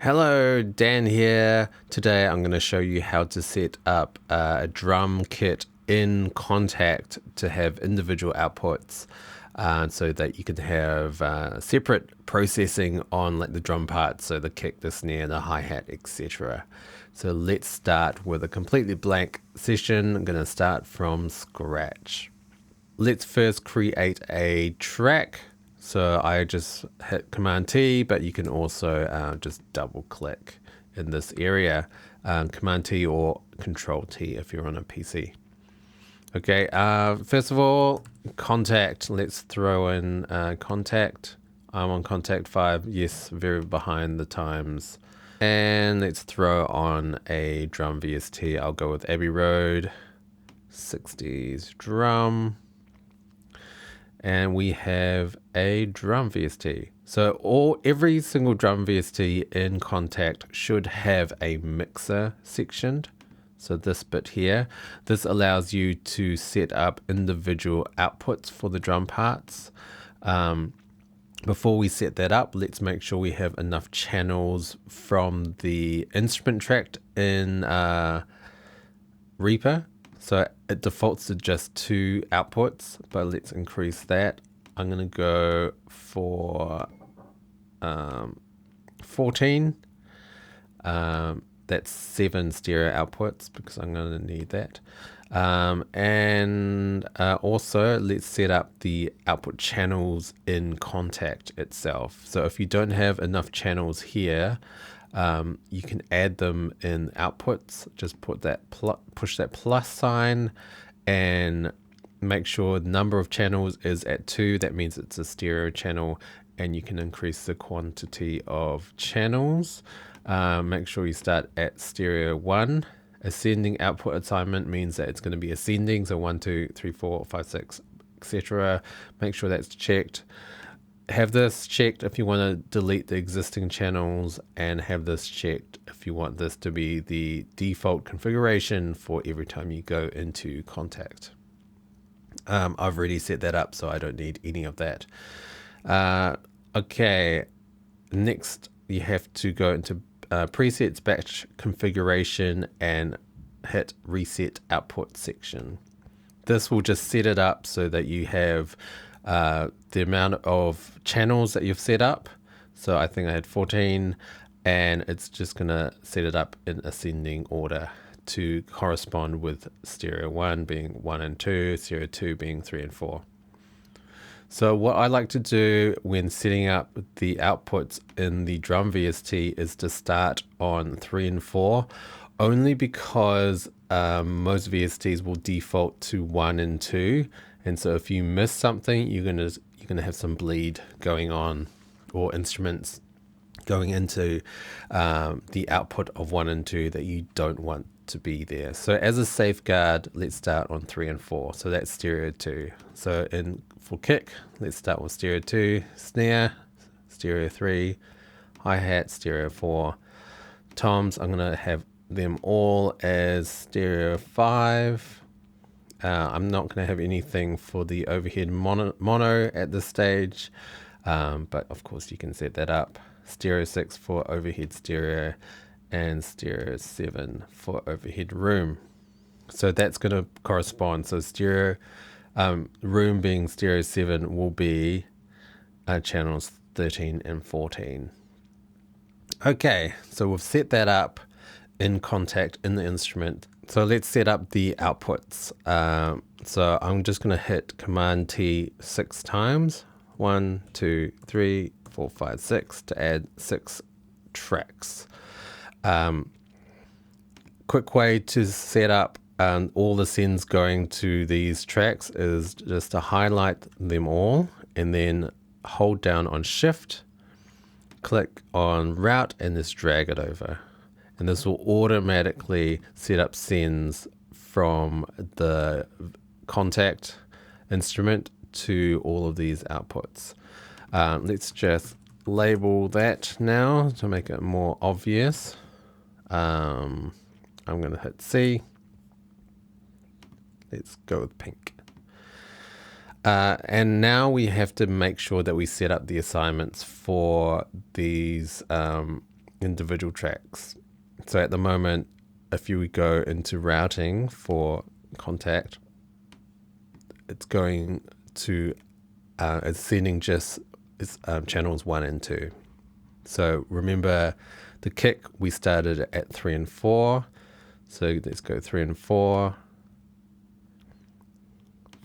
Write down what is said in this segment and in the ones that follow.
Hello, Dan here. Today I'm going to show you how to set up a drum kit in Kontakt to have individual outputs so that you can have separate processing on like the drum parts, so the kick, the snare, the hi-hat, etc. So let's start with a completely blank session. I'm going to start from scratch. Let's first create a track. So I just hit Command T, but you can also just double click in this area. Command T or Control T if you're on a PC. Okay, first of all, Kontakt. Let's throw in Kontakt. I'm on Kontakt 5. Yes, very behind the times. And let's throw on a drum VST. I'll go with Abbey Road, 60s drum. And we have a drum VST. So every single drum VST in Kontakt should have a mixer sectioned. So this bit here, this allows you to set up individual outputs for the drum parts. Before we set that up, let's make sure we have enough channels from the instrument track in Reaper. So it defaults to just 2 outputs, but let's increase that. I'm going to go for 14. That's 7 stereo outputs because I'm going to need that. Also let's set up the output channels in Kontakt itself. So if you don't have enough channels here, you can add them in outputs. Just put that push that plus sign and make sure the number of channels is at 2. That means it's a stereo channel, and you can increase the quantity of channels. Make sure you start at stereo 1. Ascending output assignment means that it's going to be ascending, so 1, 2, 3, 4, 5, 6, etc. Make sure that's checked. Have this checked if you want to delete the existing channels, and have this checked if you want this to be the default configuration for every time you go into Kontakt. I've already set that up, so I don't need any of that. Okay, next you have to go into presets, batch configuration, and hit reset output section. This will just set it up so that you have the amount of channels that you've set up. So I think I had 14, and it's just going to set it up in ascending order to correspond with stereo 1 being 1 and 2, stereo 2 being 3 and 4. So what I like to do when setting up the outputs in the drum VST is to start on 3 and 4, only because most VSTs will default to 1 and 2. And so if you miss something, you're gonna have some bleed going on, or instruments going into the output of 1 and 2 that you don't want to be there. So as a safeguard, let's start on 3 and 4. So that's stereo 2. So for kick, let's start with stereo 2, snare, stereo 3, hi-hat, stereo 4. Toms, I'm gonna have them all as stereo 5. I'm not going to have anything for the overhead mono at this stage, but of course you can set that up. Stereo 6 for overhead stereo, and stereo 7 for overhead room. So that's going to correspond. So stereo room being stereo 7 will be channels 13 and 14. Okay, so we've set that up in Kontakt in the instrument. So let's set up the outputs. So I'm just going to hit Command T 6 times. 1, 2, 3, 4, 5, 6 to add 6 tracks. Quick way to set up all the sends going to these tracks is just to highlight them all and then hold down on Shift, click on Route, and just drag it over. And this will automatically set up sends from the Kontakt instrument to all of these outputs. Let's just label that now to make it more obvious. I'm going to hit C. Let's go with pink. And now we have to make sure that we set up the assignments for these individual tracks. So at the moment, if you go into routing for Kontakt, it's going to it's sending just channels 1 and 2. So remember the kick, we started at 3 and 4. So let's go 3 and 4,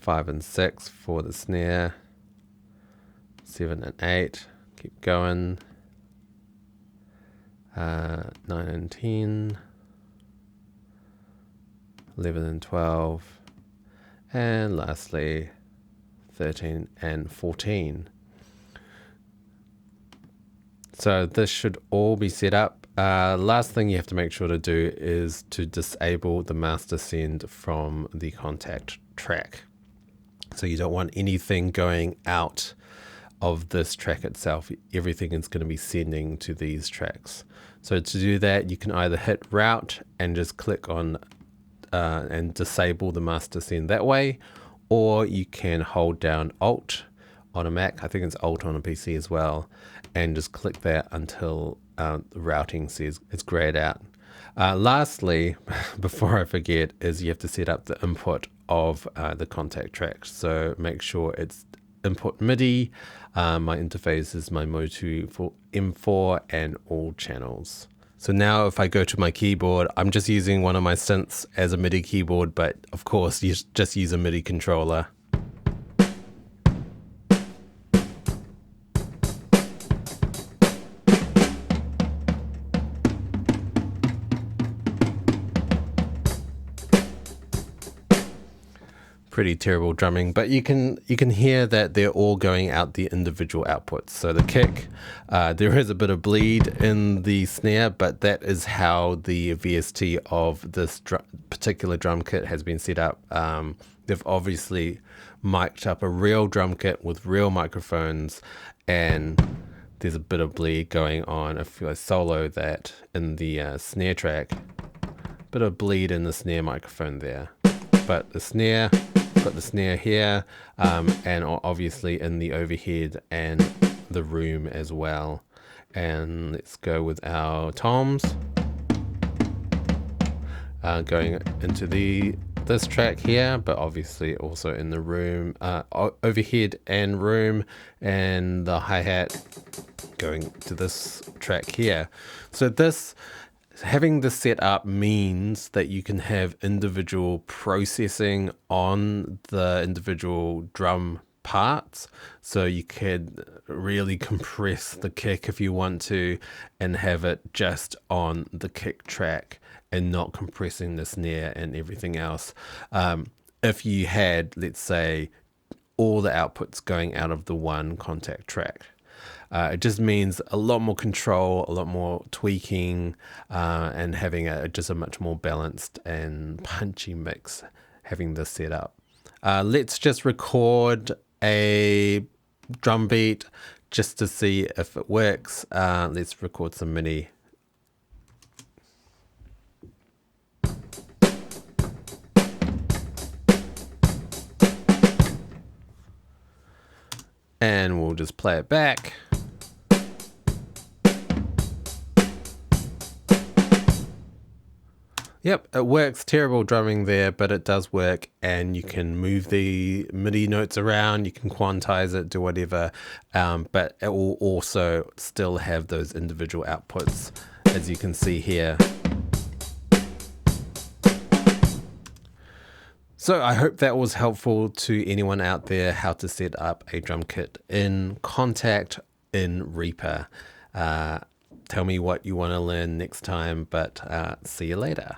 5 and 6 for the snare, 7 and 8, keep going, 9 and 10, 11 and 12, and lastly 13 and 14. So this should all be set up. Last thing you have to make sure to do is to disable the master send from the Kontakt track. So you don't want anything going out of this track itself. Everything is going to be sending to these tracks. So to do that, you can either hit route and just click on and disable the master send that way, or you can hold down Alt on a Mac, I think it's Alt on a PC as well, and just click that until the routing says it's grayed out. Lastly, before I forget, is you have to set up the input of the Kontakt track. So make sure it's input MIDI. My interface is my Motu for M4 and all channels. So now if I go to my keyboard, I'm just using one of my synths as a MIDI keyboard, but of course you just use a MIDI controller. Pretty terrible drumming, but you can hear that they're all going out the individual outputs. So the kick, there is a bit of bleed in the snare, but that is how the VST of this particular drum kit has been set up. They've obviously mic'd up a real drum kit with real microphones, and there's a bit of bleed going on. If I solo that in the snare track, bit of bleed in the snare microphone there, but the snare, got the snare here, and obviously in the overhead and the room as well. And let's go with our toms, going into this track here, but obviously also in the room, overhead and room, and the hi-hat going to this track here. So having this set up means that you can have individual processing on the individual drum parts. So you could really compress the kick if you want to, and have it just on the kick track and not compressing the snare and everything else. If you had, let's say, all the outputs going out of the one Kontakt track. It just means a lot more control, a lot more tweaking, and having just a much more balanced and punchy mix, having this set up. Let's just record a drum beat just to see if it works. Let's record some MIDI. And we'll just play it back. Yep, it works. Terrible drumming there, but it does work, and you can move the MIDI notes around, you can quantize it, do whatever, but it will also still have those individual outputs, as you can see here. So I hope that was helpful to anyone out there, how to set up a drum kit in Kontakt in Reaper. Tell me what you want to learn next time, but see you later.